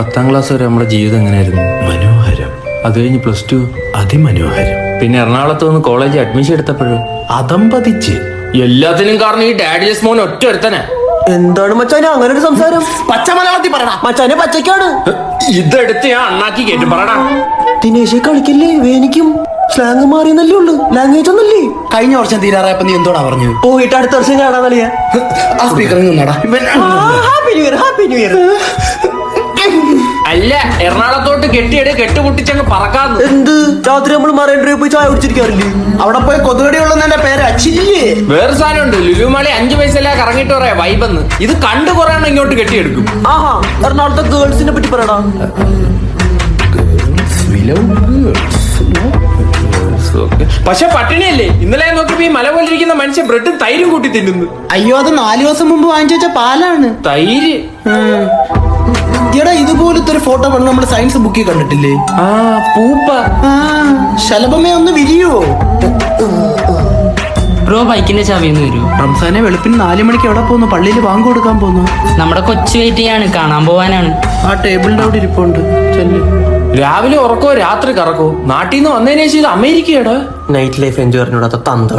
10ാം class വരെ നമ്മുടെ ജീവിതം എങ്ങനെയായിരുന്നു? മനോഹരം. അത് കഴിഞ്ഞ് +2 അതിമനോഹരം. പിന്നെ എറണാകുളത്ത് വന്ന് കോളേജ് അഡ്മിഷൻ എടുത്തപ്പോഴും അതമ്പതിച്ച്. എല്ലാത്തിനും കാരണം ഈ ഡാഡിയസ് മോൻ ഒറ്റ ഒരുത്തനെ. എന്താണ് മച്ചാനെ അങ്ങനെ ഒരു സംസാരം? പച്ച മലയാളത്തിൽ പറയണ മച്ചാനെ പച്ചക്കാണ്. ഇതെടുത്ത് ഞാൻ അണ്ണാക്കി കേട്ടു പറയണ. ദിനേശെ കളിക്കല്ലേ, വേനിക്കും സ്ലാങ് മാറിയെന്നല്ലേ ഉള്ളു, ലാംഗ്വേജ് ഒന്നല്ലേ. കഴിഞ്ഞ വർഷം തീരാറായപ്പോ നീ എന്തോടാ പറഞ്ഞു? പോയിട്ട് അടുത്ത വർഷം കാണാൻ കളിയാ. ആ സ്പീക്കറിൽ നിന്നാടാ. Happy new year, happy new year. അല്ല, എറണാകുളത്തോട്ട് കെട്ടുപൊട്ടിച്ചങ്ങ് പറക്കാന്ന്. എന്ത് രാത്രി നമ്മൾ മറൈൻ ഡ്രൈവ് പോയി ചായ കുടിച്ചിരിക്കാറില്ലേ? അവിടെ പോയി കൊതുകടി ഉള്ളതിന്റെ പേര് അച്ചില്ലേ. വേറെ സാധനം ഉണ്ട്, ലുലുമാളി 5 പൈസ കറങ്ങിട്ട് പറയാ വൈബെന്ന്. ഇത് കണ്ടു കുറേ ഇങ്ങോട്ട് കെട്ടിയെടുക്കും. ആഹാ, എറണാകുളത്തെ ഗേൾസിനെ പറ്റി പറയടാ. പക്ഷെ പട്ടിണിയല്ലേ? ഇന്നലെ നോക്കിയപ്പോ ഈ മല പോലിരിക്കുന്ന മനുഷ്യൻ ബ്രെഡും തൈരും കൂട്ടി തിന്നുന്നു. അയ്യോ, അത് 4 ദിവസം മുമ്പ് വാങ്ങിച്ചു വെച്ച പാലാണ്. തൈര് എടാ, ഇതുപോലത്തെ ഒരു ഫോട്ടോ പണ്ട് നമ്മള് സയൻസ് ബുക്കിൽ കണ്ടിട്ടില്ലേ? ആ പൂപ്പ. ശലഭമേ ഒന്ന് വിരിയോ? ബ്രോ ബൈക്കിന്റെ ചാവിന്ന് വരൂ. റംസാനെ വെളുപ്പിന് 4 മണിക്ക് എവിടെ പോകുന്നു? പള്ളിയിൽ ബാങ്ക് കൊടുക്കാൻ പോകുന്നു. നമ്മുടെ കൊച്ചു വെയിറ്റ് ചെയ്യാണ്, കാണാൻ പോവാനാണ്. ആ ടേബിളിന്റെ അവിടെ ഇരിപ്പുണ്ട്. ചെല്ല്. രാവിലെ ഉറക്കോ രാത്രി കറക്കോ. നാട്ടിൽ നിന്ന് വന്നതിന് ശേഷം ഇത് അമേരിക്കയാടാ. നൈറ്റ് ലൈഫ് എൻജോയ് അറിഞ്ഞൂടാത്ത തന്ത.